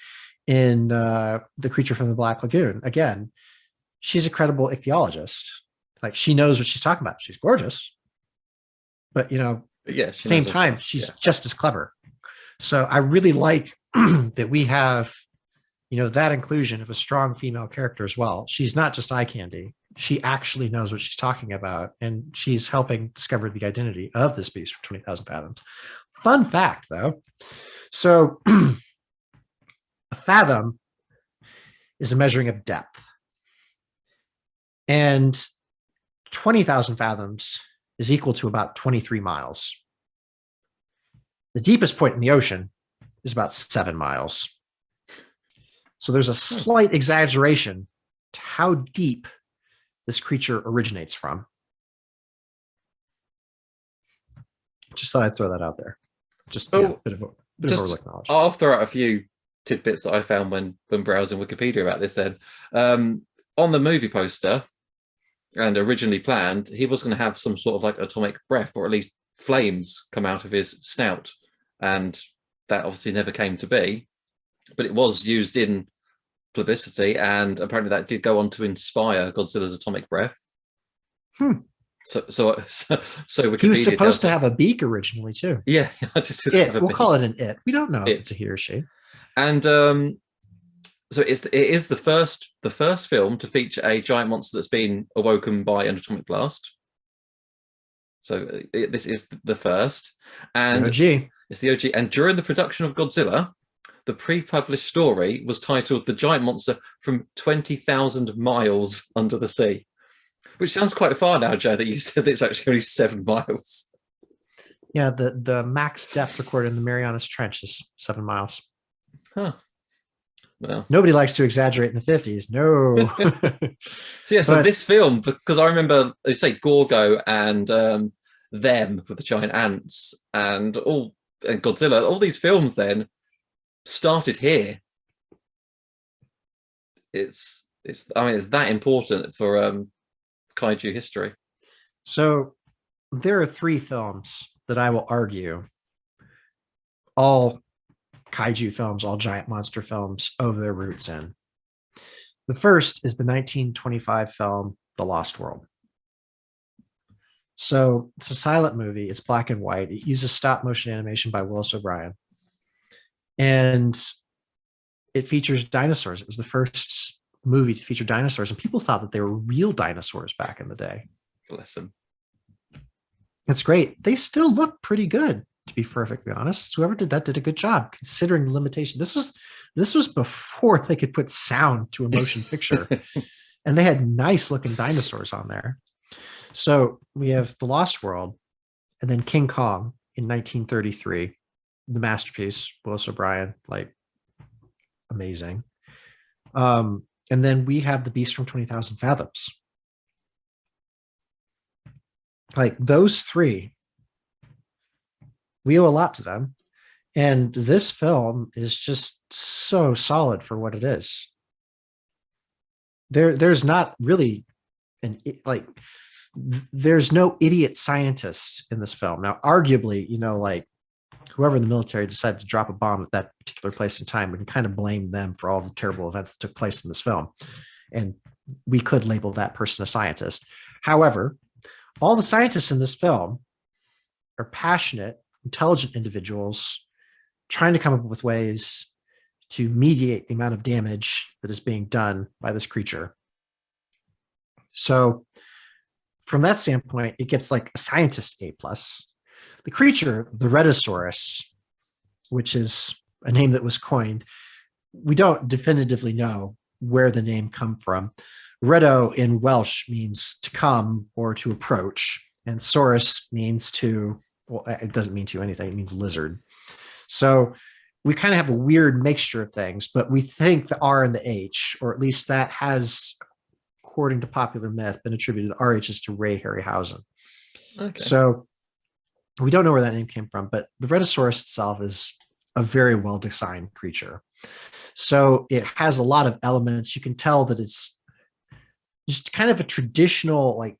in The Creature from the Black Lagoon. Again, she's a credible ichthyologist. Like she knows what she's talking about. She's gorgeous, but same time, she's just as clever. So I really like that we have, that inclusion of a strong female character as well. She's not just eye candy. She actually knows what she's talking about, and she's helping discover the identity of this beast from 20,000 Fathoms. Fun fact, though. So a fathom is a measuring of depth. And 20,000 fathoms is equal to about 23 miles. The deepest point in the ocean is about 7 miles. So there's a slight exaggeration to how deep this creature originates from. Just thought I'd throw that out there. Just a bit of overlooked knowledge. I'll throw out a few tidbits that I found when browsing Wikipedia about this then. On the movie poster, and originally planned, he was going to have some sort of like atomic breath, or at least flames come out of his snout. And that obviously never came to be. But it was used in publicity, and apparently that did go on to inspire Godzilla's atomic breath. So Wikipedia, he was supposed to have a beak originally too. Yeah, we'll call it an it. We don't know if it's a he or she. And so it is the first film to feature a giant monster that's been awoken by an atomic blast. So this is the first, and it's the OG. And during the production of Godzilla, the pre-published story was titled "The Giant Monster from 20,000 Miles Under the Sea," which sounds quite far now, Joe. That you said it's actually only 7 miles. Yeah, the max depth recorded in the Marianas Trench is 7 miles. Huh. Well, Nobody likes to exaggerate in the 50s. No. so yeah, so But this film, because I remember, you say Gorgo and them with the giant ants and Godzilla, all these films then started here. It's I mean it's that important for kaiju history. so there are three films that I will argue all kaiju films, all giant monster films, owe their roots in. The first is the 1925 film, The Lost World. So it's a silent movie. It's black and white. It uses stop motion animation by Willis O'Brien. And it features dinosaurs. It was the first movie to feature dinosaurs. And people thought that they were real dinosaurs back in the day. Bless them. It's great. They still look pretty good, to be perfectly honest. Whoever did that did a good job considering the limitation. This was before they could put sound to a motion picture. And they had nice looking dinosaurs on there. So we have The Lost World and then King Kong in 1933, the masterpiece, Willis O'Brien, like amazing. And then we have The Beast from 20,000 Fathoms. Like those three, we owe a lot to them. And this film is just so solid for what it is. There's not really there's no idiot scientist in this film. Now, arguably, like whoever in the military decided to drop a bomb at that particular place in time, we can kind of blame them for all the terrible events that took place in this film. And we could label that person a scientist. However, all the scientists in this film are passionate, intelligent individuals trying to come up with ways to mediate the amount of damage that is being done by this creature. So from that standpoint, it gets like a scientist A+. The creature, the Rhedosaurus, which is a name that was coined, we don't definitively know where the name come from. Redo in Welsh means to come or to approach, and saurus means to, well, it doesn't mean to anything, it means lizard. So we kind of have a weird mixture of things, but we think the R and the H, or at least that has, according to popular myth, been attributed to RHs to Ray Harryhausen. Okay. So we don't know where that name came from, but the Rhedosaurus itself is a very well-designed creature. So it has a lot of elements. You can tell that it's just kind of a traditional, like,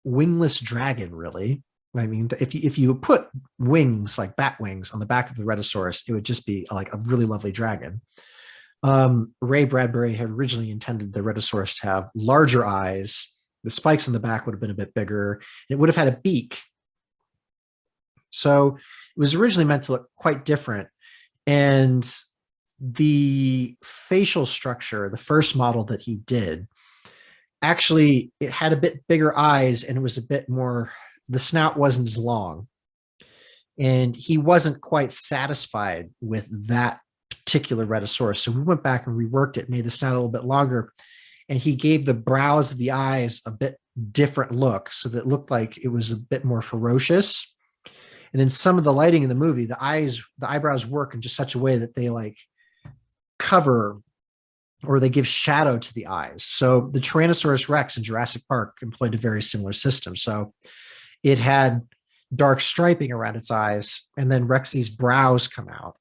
wingless dragon, really. I mean, if you put wings, like bat wings, on the back of the Rhedosaurus, it would just be like a really lovely dragon. Ray Bradbury had originally intended the Rhedosaurus to have larger eyes. The spikes on the back would have been a bit bigger. It would have had a beak. So it was originally meant to look quite different. And the facial structure, the first model that he did, actually, it had a bit bigger eyes and it was a bit more, the snout wasn't as long. And he wasn't quite satisfied with that particular Rhedosaurus. So we went back and reworked it, made the snout a little bit longer. And he gave the brows of the eyes a bit different look so that it looked like it was a bit more ferocious. And in some of the lighting in the movie, the eyebrows work in just such a way that they like cover or they give shadow to the eyes. So the Tyrannosaurus Rex in Jurassic Park employed a very similar system. So it had dark striping around its eyes, and then Rexy's brows come out.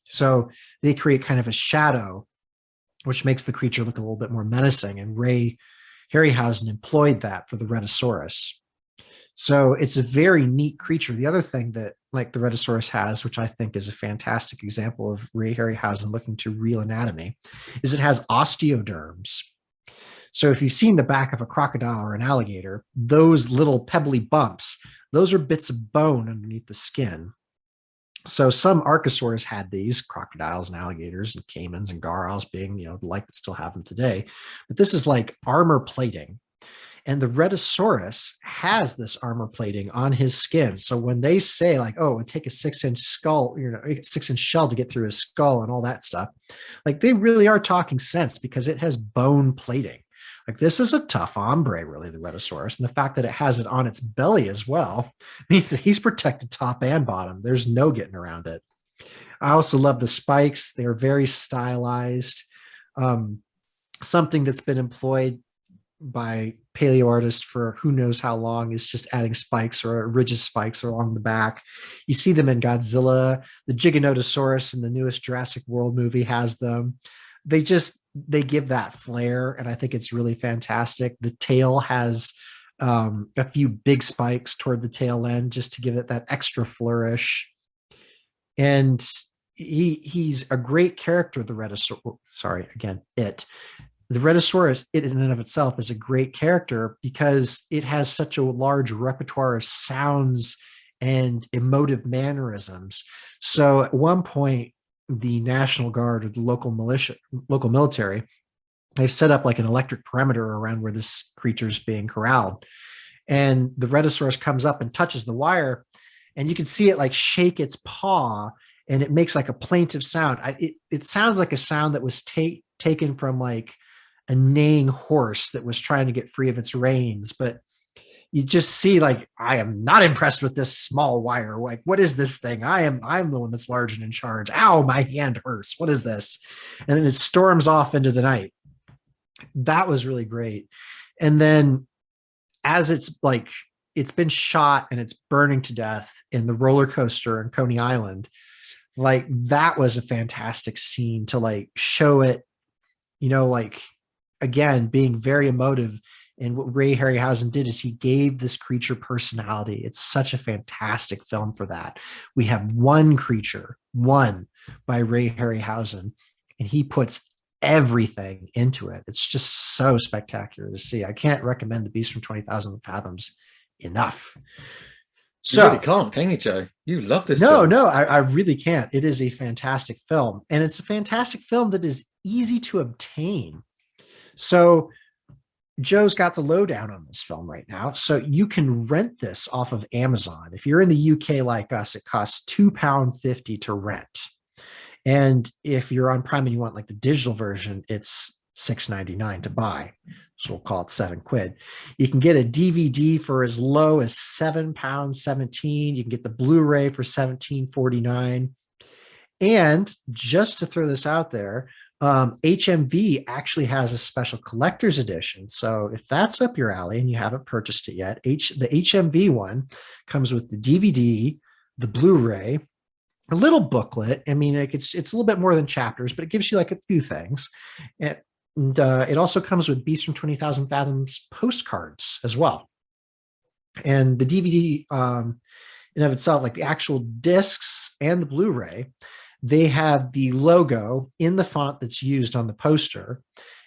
So they create kind of a shadow, which makes the creature look a little bit more menacing. And Ray Harryhausen employed that for the Rhedosaurus. So it's a very neat creature. The other thing that like the Rhedosaurus has, which I think is a fantastic example of Ray Harryhausen looking to real anatomy, is it has osteoderms. So if you've seen the back of a crocodile or an alligator, those little pebbly bumps, those are bits of bone underneath the skin. So some archosaurs had these, crocodiles and alligators and caimans and gargoyles being, the like that still have them today. But this is like armor plating. And the Rhedosaurus has this armor plating on his skin. So when they say like, oh, it would take a 6-inch skull, 6-inch shell to get through his skull and all that stuff, like they really are talking sense because it has bone plating. Like this is a tough hombre, really, the Rhedosaurus. And the fact that it has it on its belly as well means that he's protected top and bottom. There's no getting around it. I also love the spikes. They're very stylized. Um, Something that's been employed by paleo artists for who knows how long is just adding spikes or ridges spikes along the back. You see them in Godzilla. The Giganotosaurus in the newest Jurassic World movie has them. They give that flair, and I think it's really fantastic. The tail has a few big spikes toward the tail end just to give it that extra flourish. And he's a great character, the Rhedosaurus. Sorry, again, the Rhedosaurus, it in and of itself is a great character because it has such a large repertoire of sounds and emotive mannerisms. So at one point, the National Guard or the local militia, local military, they've set up like an electric perimeter around where this creature's being corralled. And the Rhedosaurus comes up and touches the wire, and you can see it like shake its paw, and it makes like a plaintive sound. It sounds like a sound that was taken from like a neighing horse that was trying to get free of its reins. But you just see like, I am not impressed with this small wire. Like, what is this thing? I'm the one that's large and in charge. Ow, my hand hurts. What is this? And then it storms off into the night. That was really great. And then as it's like, it's been shot and it's burning to death in the roller coaster in Coney Island, like that was a fantastic scene to like show it, like again, being very emotive. And what Ray Harryhausen did is he gave this creature personality. It's such a fantastic film for that. We have one creature, one by Ray Harryhausen, and he puts everything into it. It's just so spectacular to see. I can't recommend The Beast from 20,000 Fathoms enough. So, you really can't, can you, Joe? You love this film. No, I really can't. It is a fantastic film. And it's a fantastic film that is easy to obtain. So Joe's got the lowdown on this film right now. So you can rent this off of Amazon. If you're in the UK like us, it costs £2.50 to rent. And if you're on Prime and you want like the digital version, it's $6.99 to buy. So we'll call it £7. You can get a DVD for as low as £7.17. You can get the Blu-ray for $17.49. And just to throw this out there, HMV actually has a special collector's edition. So if that's up your alley and you haven't purchased it yet, the HMV one comes with the DVD, the Blu-ray, a little booklet. I mean, like it's a little bit more than chapters, but it gives you like a few things. And it also comes with Beast from 20,000 Fathoms postcards as well. And the DVD in of itself, like the actual discs and the Blu-ray, they have the logo in the font that's used on the poster.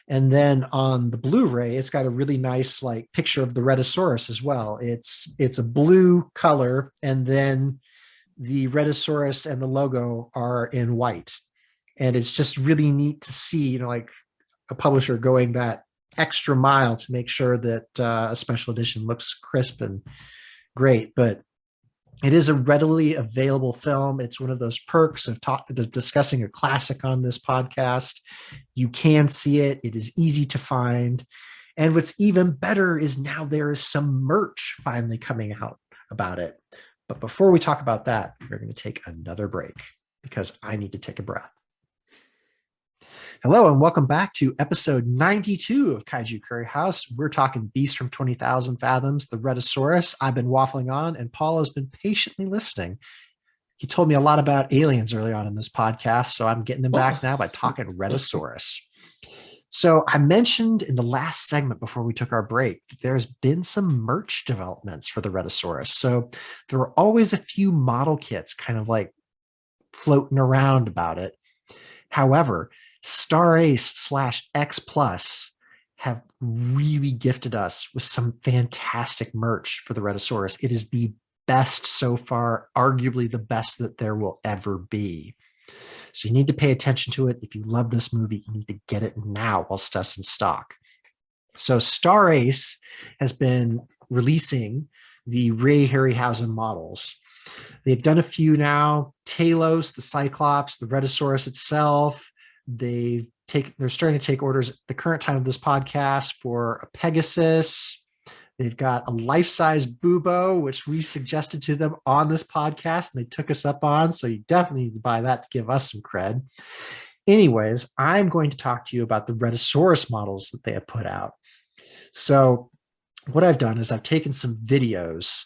And then on the Blu-ray, it's got a really nice like picture of the Rhedosaurus as well. It's a blue color, and then the Rhedosaurus and the logo are in white. And it's just really neat to see, like a publisher going that extra mile to make sure that a special edition looks crisp and great. But it is a readily available film. It's one of those perks of discussing a classic on this podcast. You can see it. It is easy to find. And what's even better is now there is some merch finally coming out about it. But before we talk about that, we're going to take another break because I need to take a breath. Hello, and welcome back to episode 92 of Kaiju Curry House. We're talking Beast from 20,000 Fathoms, the Rhedosaurus. I've been waffling on, and Paul has been patiently listening. He told me a lot about aliens early on in this podcast, so I'm getting him back now by talking Rhedosaurus. So I mentioned in the last segment before we took our break, there's been some merch developments for the Rhedosaurus. So there are always a few model kits kind of like floating around about it. However, Star Ace / X Plus have really gifted us with some fantastic merch for the Rhedosaurus. It is the best so far, arguably the best that there will ever be. So you need to pay attention to it. If you love this movie, you need to get it now while stuff's in stock. So Star Ace has been releasing the Ray Harryhausen models. They've done a few now: Talos, the Cyclops, the Rhedosaurus itself. They're starting to take orders at the current time of this podcast for a Pegasus. They've got a life-size Bubo, which we suggested to them on this podcast, and they took us up on. So you definitely need to buy that to give us some cred. Anyways, I'm going to talk to you about the Rhedosaurus models that they have put out. So what I've done is I've taken some videos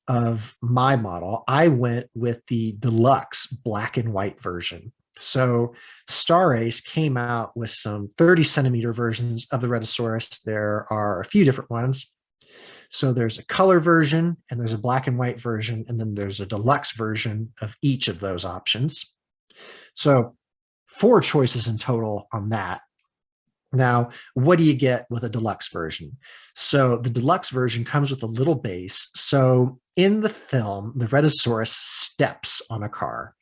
of my model. I went with the deluxe black and white version. So Star Ace came out with some 30 centimeter versions of the Rhedosaurus. There are a few different ones. So there's a color version and there's a black and white version, and then there's a deluxe version of each of those options. So 4 choices in total on that. Now, what do you get with a deluxe version? So the deluxe version comes with a little base. So in the film, the Rhedosaurus steps on a car.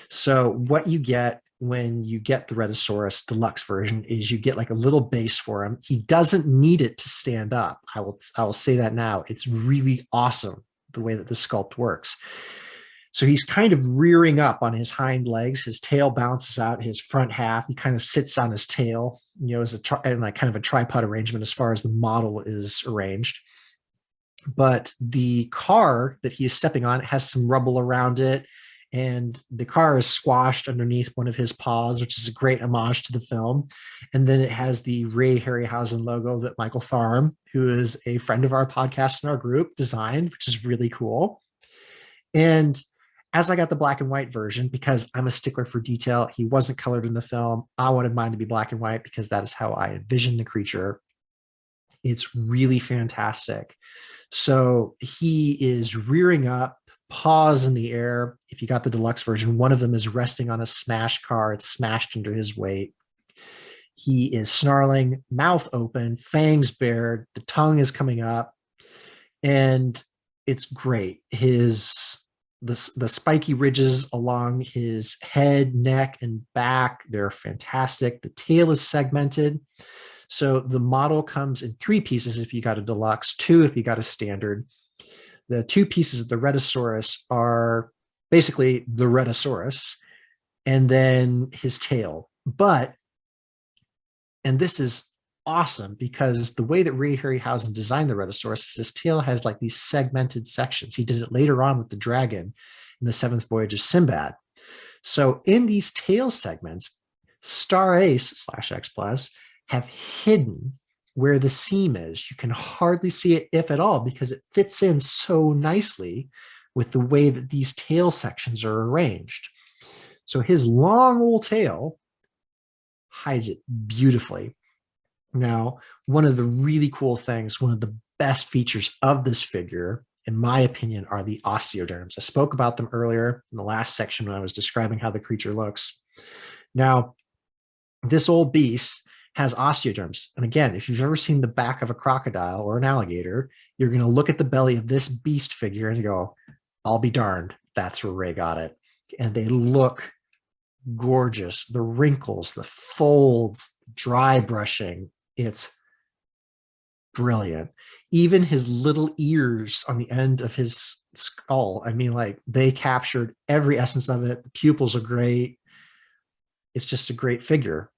So what you get when you get the Rhedosaurus deluxe version is you get like a little base for him. He doesn't need it to stand up. I will say that now. It's really awesome the way that the sculpt works. So he's kind of rearing up on his hind legs. His tail bounces out his front half. He kind of sits on his tail, as in like kind of a tripod arrangement as far as the model is arranged. But the car that he is stepping on has some rubble around it, and the car is squashed underneath one of his paws, which is a great homage to the film. And then it has the Ray Harryhausen logo that Michael Tharm, who is a friend of our podcast and our group, designed, which is really cool. And as I got the black and white version, because I'm a stickler for detail, he wasn't colored in the film. I wanted mine to be black and white because that is how I envisioned the creature. It's really fantastic. So he is rearing up, paws in the air. If you got the deluxe version, one of them is resting on a smashed car. It's smashed under his weight. He is snarling, mouth open, fangs bared, the tongue is coming up, and it's great. The spiky ridges along his head, neck, and back, they're fantastic. The tail is segmented. So the model comes in 3 pieces if you got a deluxe, 2 if you got a standard. The 2 pieces of the Rhedosaurus are basically the Rhedosaurus and then his tail. And this is awesome because the way that Ray Harryhausen designed the Rhedosaurus, his tail has like these segmented sections. He did it later on with the dragon in the 7th Voyage of Sinbad. So in these tail segments, Star Ace / X Plus have hidden where the seam is. You can hardly see it, if at all, because it fits in so nicely with the way that these tail sections are arranged. So his long old tail hides it beautifully. Now, one of the really cool things, one of the best features of this figure, in my opinion, are the osteoderms. I spoke about them earlier in the last section when I was describing how the creature looks. Now, this old beast has osteoderms. And again, if you've ever seen the back of a crocodile or an alligator, you're going to look at the belly of this beast figure and go, I'll be darned, that's where Ray got it. And they look gorgeous. The wrinkles, the folds, dry brushing, it's brilliant. Even his little ears on the end of his skull, I mean, like, they captured every essence of it. The pupils are great. It's just a great figure.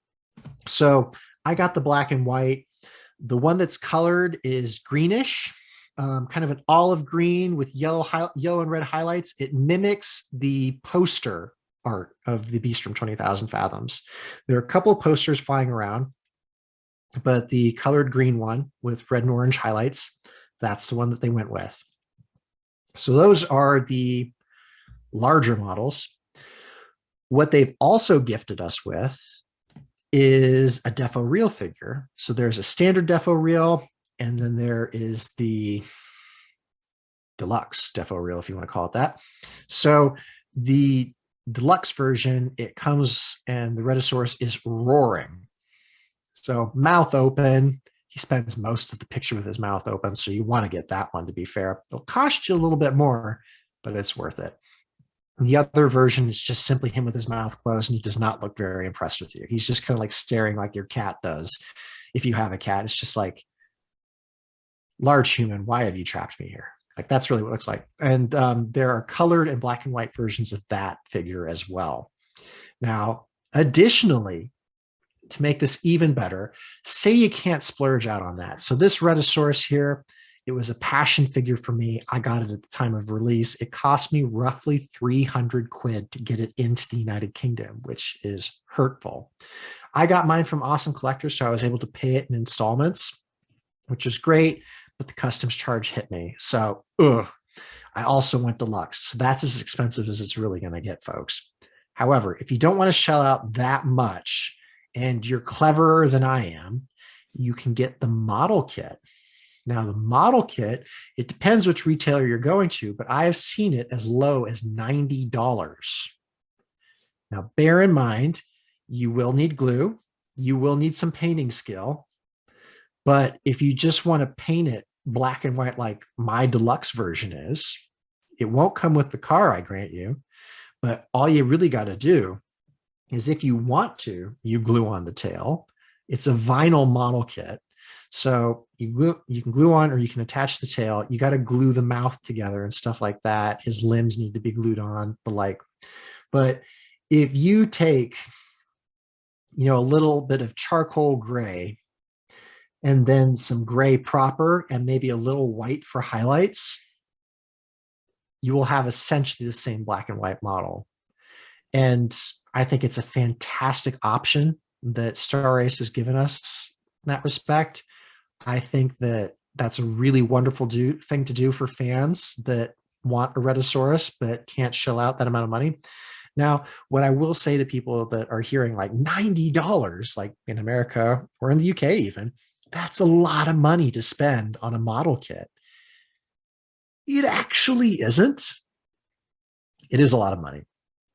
So I got the black and white. The one that's colored is greenish, kind of an olive green with yellow and red highlights. It mimics the poster art of the Beast from 20,000 Fathoms. There are a couple of posters flying around, but the colored green one with red and orange highlights, that's the one that they went with. So those are the larger models. What they've also gifted us with is a Defo Reel figure. So there's a standard Defo Reel, and then there is the deluxe Defo Reel, if you want to call it that. So the deluxe version, it comes and the Rhedosaurus is roaring. So mouth open. He spends most of the picture with his mouth open, so you want to get that one, to be fair. It'll cost you a little bit more, but it's worth it. The other version is just simply him with his mouth closed, and he does not look very impressed with you. He's just kind of like staring like your cat does. If you have a cat, it's just like, large human, why have you trapped me here? Like, that's really what it looks like. And there are colored and black and white versions of that figure as well. Now, additionally, to make this even better, say you can't splurge out on that. So this Rhedosaurus here It was a passion figure for me. I got it at the time of release. It cost me roughly 300 quid to get it into the United Kingdom, which is hurtful. I got mine from Awesome Collectors, so I was able to pay it in installments, which was great, but the customs charge hit me. So, I also went deluxe. So that's as expensive as it's really going to get, folks. However, if you don't want to shell out that much and you're cleverer than I am, you can get the model kit. Now, the model kit, it depends which retailer you're going to, but I have seen it as low as $90. Now, bear in mind, you will need glue. You will need some painting skill. But if you just want to paint it black and white like my deluxe version is, it won't come with the car, I grant you. But all you really got to do is, if you want to, you glue on the tail. It's a vinyl model kit. So you can glue on, or you can attach the tail. You got to glue the mouth together and stuff like that. His limbs need to be glued on, the like. But if you take, a little bit of charcoal gray and then some gray proper and maybe a little white for highlights, you will have essentially the same black and white model. And I think it's a fantastic option that Star Race has given us in that respect. I think that that's a really wonderful thing to do for fans that want a Rhedosaurus but can't shell out that amount of money. Now, what I will say to people that are hearing like $90, like in America or in the UK even, that's a lot of money to spend on a model kit. It actually isn't. It is a lot of money.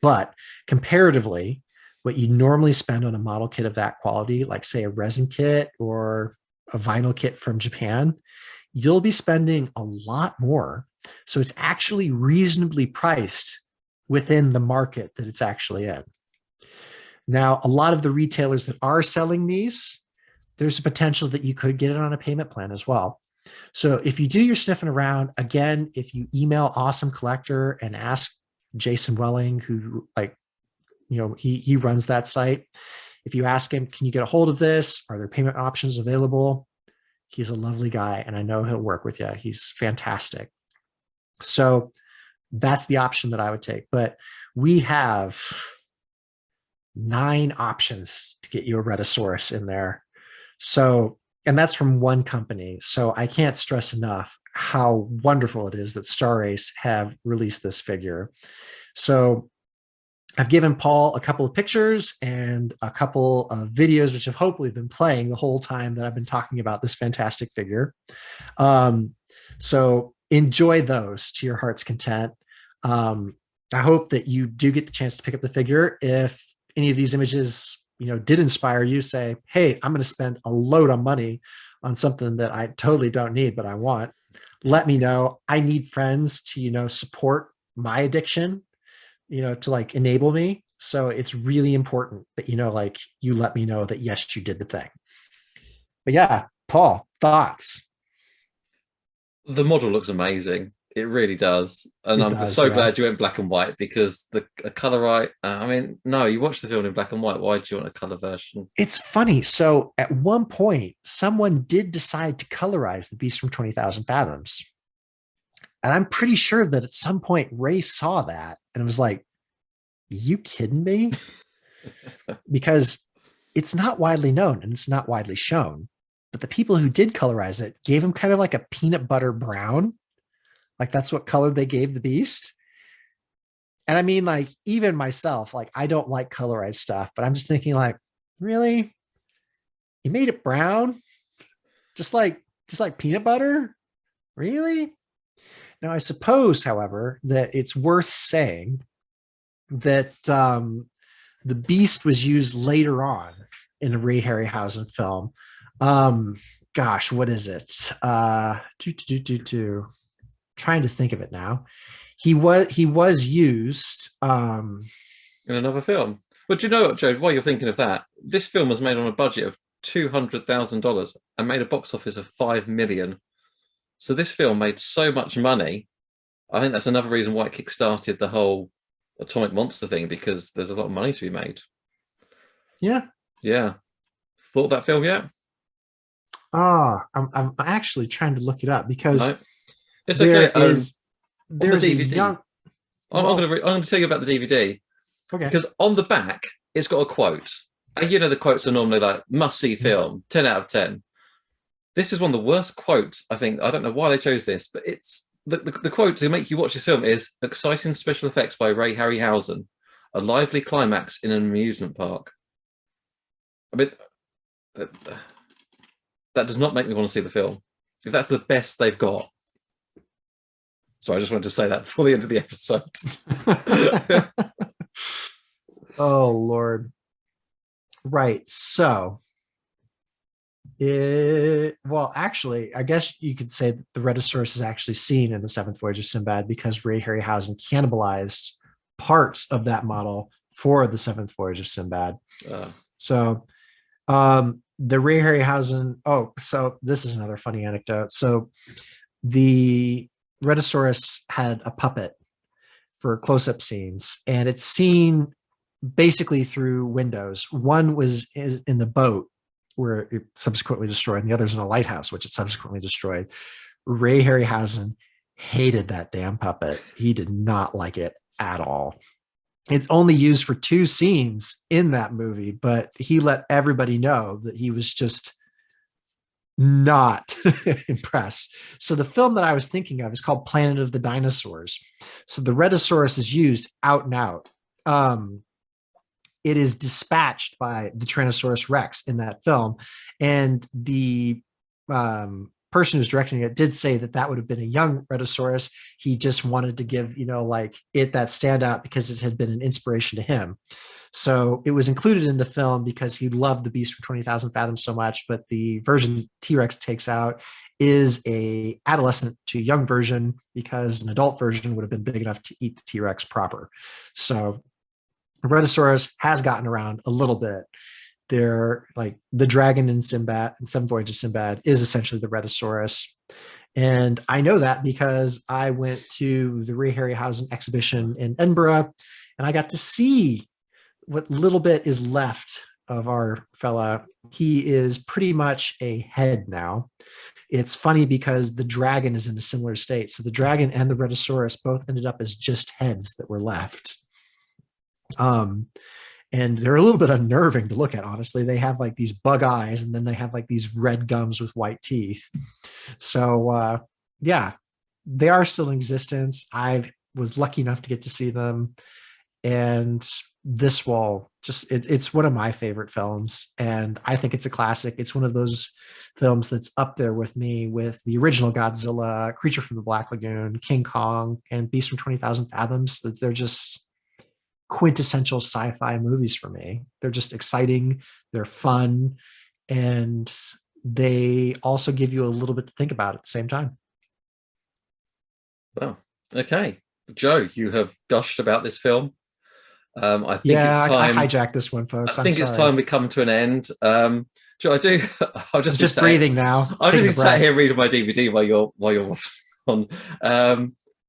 But comparatively, what you normally spend on a model kit of that quality, like say a resin kit or a vinyl kit from Japan, you'll be spending a lot more. So it's actually reasonably priced within the market that it's actually in. Now, a lot of the retailers that are selling these, there's a potential that you could get it on a payment plan as well. So if you do your sniffing around, again, if you email Awesome Collector and ask Jason Welling, who he runs that site. If you ask him, can you get a hold of this? Are there payment options available? He's a lovely guy, and I know he'll work with you. He's fantastic. So that's the option that I would take. But we have 9 options to get you a Rhedosaurus in there. So, and that's from one company. So I can't stress enough how wonderful it is that Star Race have released this figure. So I've given Paul a couple of pictures and a couple of videos, which have hopefully been playing the whole time that I've been talking about this fantastic figure. So enjoy those to your heart's content. I hope that you do get the chance to pick up the figure. If any of these images, did inspire you, say, hey, I'm going to spend a load of money on something that I totally don't need, but I want. Let me know. I need friends to, support my addiction, to like enable me. So it's really important that, you let me know that, yes, you did the thing. But yeah, Paul, thoughts? The model looks amazing. It really does. And I'm so glad you went black and white, because a color, no, you watched the film in black and white. Why do you want a color version? It's funny. So at one point, someone did decide to colorize the Beast from 20,000 Fathoms. And I'm pretty sure that at some point Ray saw that and was like, you kidding me? Because it's not widely known and it's not widely shown. But the people who did colorize it gave him kind of like a peanut butter brown. Like that's what color they gave the Beast. And I mean, like, even myself, like, I don't like colorized stuff, but I'm just thinking, like, really? You made it brown? Just like peanut butter? Really? Now, I suppose, however, that it's worth saying that the Beast was used later on in a Ray Harryhausen film. Gosh, what is it? Trying to think of it now. He was used in another film. But you know what, Joe? While you're thinking of that, this film was made on a budget of $200,000 and made a box office of $5 million. So this film made so much money. I think that's another reason why it kickstarted the whole Atomic Monster thing, because there's a lot of money to be made. Yeah. Thought that film yet? I'm actually trying to look it up because No, it's there okay. is On the there's a DVD, young I'm well, going to tell you about the DVD okay. because on the back it's got a quote. And you know the quotes are normally like must see Mhm. film, 10 out of 10. This is one of the worst quotes, I think. I don't know why they chose this, but it's the quote to make you watch this film is exciting special effects by Ray Harryhausen, a lively climax in an amusement park. I mean, that, that does not make me want to see the film. If that's the best they've got. So I just wanted to say that before the end of the episode. Oh Lord. Right. So well, actually, I guess you could say that the Rhedosaurus is actually seen in the Seventh Voyage of Sinbad because Ray Harryhausen cannibalized parts of that model for the Seventh Voyage of Sinbad. Uh, So the Ray Harryhausen, so this is another funny anecdote. So the Rhedosaurus had a puppet for close-up scenes, and it's seen basically through windows. One was in the boat where it subsequently destroyed, and the other's in a lighthouse, which it subsequently destroyed. Ray Harryhausen hated that damn puppet. He did not like it at all. It's only used for 2 scenes in that movie, but he let everybody know that he was just not impressed. So the film that I was thinking of is called Planet of the Dinosaurs. So the Rhedosaurus is used out and out. It is dispatched by the Tyrannosaurus Rex in that film, and the person who's directing it did say that that would have been a young Rhedosaurus. He just wanted to give like it that standout because it had been an inspiration to him. So it was included in the film because he loved the Beast from 20,000 Fathoms so much, but the version T-Rex takes out is a adolescent to young version because an adult version would have been big enough to eat the T-Rex proper. So Rhedosaurus has gotten around a little bit. They're like the dragon in Sinbad, in Seven Voyages of Sinbad, is essentially the Rhedosaurus. And I know that because I went to the Ray Harryhausen exhibition in Edinburgh and I got to see what little bit is left of our fella. He is pretty much a head now. It's funny because the dragon is in a similar state. So the dragon and the Rhedosaurus both ended up as just heads that were left. Um, and they're a little bit unnerving to look at, honestly. They have like these bug eyes and then they have like these red gums with white teeth. So yeah, they are still in existence. I was lucky enough to get to see them, and this will just it's one of my favorite films, and I think it's a classic. It's one of those films that's up there with me with the original Godzilla, Creature from the Black Lagoon, King Kong, and Beast from 20,000 Fathoms. That they're just quintessential sci-fi movies for me. They're just exciting, they're fun, and they also give you a little bit to think about at the same time. well, okay. Joe, you have gushed about this film. I think it's Yeah, I time. hijacked this one, I folks. I'm think it's time sorry. we come to an end. Joe, I do. I've I'm just been just sat. breathing now, I've just taking been a sat breath. here reading my DVD while you're on.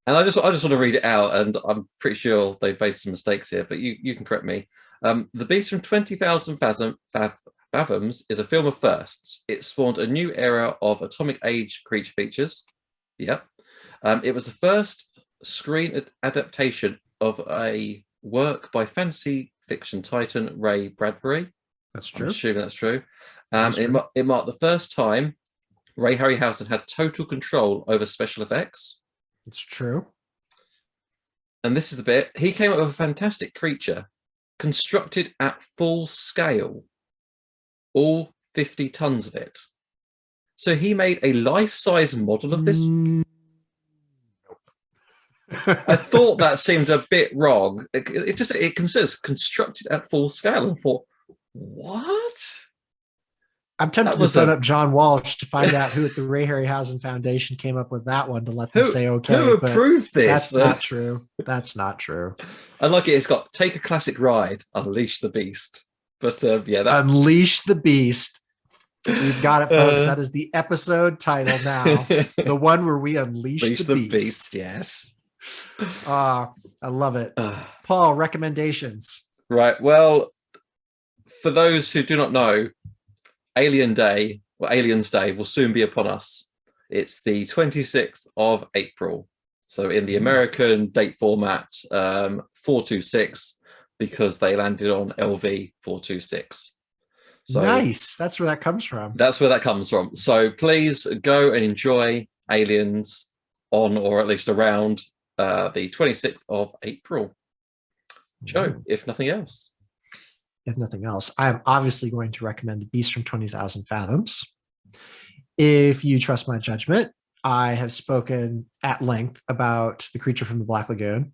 And I just want to read it out, and I'm pretty sure they've made some mistakes here, but you can correct me. The Beast from 20,000 Fathoms is a film of firsts. It spawned a new era of atomic age creature features. Yep. It was the first screen adaptation of a work by fantasy fiction titan Ray Bradbury. That's I'm true. assuming that's true. That is true. It marked the first time Ray Harryhausen had total control over special effects. It's true. And this is the bit. He came up with a fantastic creature constructed at full scale, all 50 tons of it. So he made a life-size model of this. I thought that seemed a bit wrong. It considers constructed at full scale, and thought, what? I'm tempted to phone up John Walsh to find out who at the Ray Harryhausen Foundation came up with that one to let them say who okay, but approved this? that's not true. That's not true. I like it. It's got take a classic ride, unleash the beast. But yeah, that Unleash the Beast. We've got it, folks. That is the episode title now. The one where we unleash the beast. Yes. I love it. Paul, recommendations. Right. Well, for those who do not know, Alien Day well, Aliens Day will soon be upon us. It's the 26th of April. So in the American date format, 426, because they landed on LV 426. So nice. That's where that comes from. That's where that comes from. So please go and enjoy Aliens on, or at least around, the 26th of April. Joe, if nothing else. If nothing else, I am obviously going to recommend The Beast from 20,000 Fathoms. If you trust my judgment, I have spoken at length about The Creature from the Black Lagoon.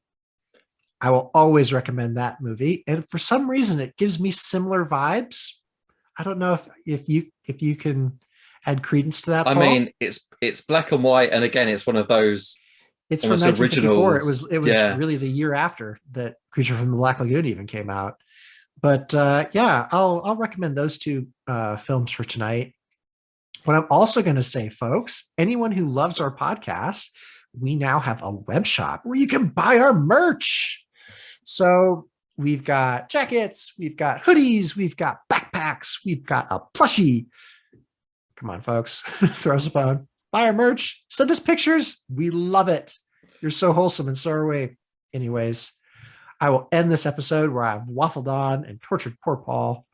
I will always recommend that movie. And for some reason, it gives me similar vibes. I don't know if you can add credence to that, Paul. I mean, it's black and white, and again, it's one of those. It's from 1954. It was really the year after that Creature from the Black Lagoon even came out. But I'll recommend those two films for tonight. But I'm also going to say, folks, anyone who loves our podcast, we now have a web shop where you can buy our merch. So we've got jackets, we've got hoodies, we've got backpacks, we've got a plushie. Come on, folks, throw us a bone. Buy our merch, send us pictures. We love it. You're so wholesome, and so are we. Anyways, I will end this episode where I've waffled on and tortured poor Paul.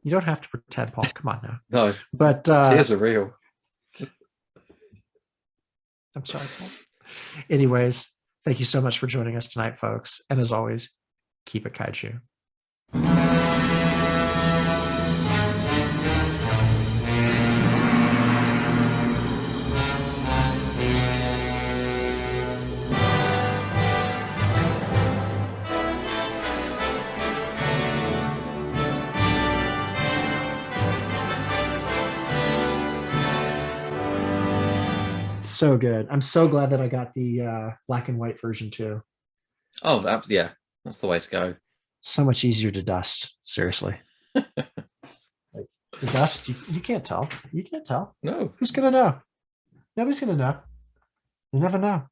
You don't have to pretend, Paul. Come on now. No, but tears are real. I'm sorry, Paul. Anyways, thank you so much for joining us tonight, folks. And as always, keep it kaiju. So good. I'm so glad that I got the black and white version too. Oh, that's the way to go. So much easier to dust. Seriously. Like the dust, you can't tell. You can't tell. No. Who's gonna know? Nobody's gonna know. You never know.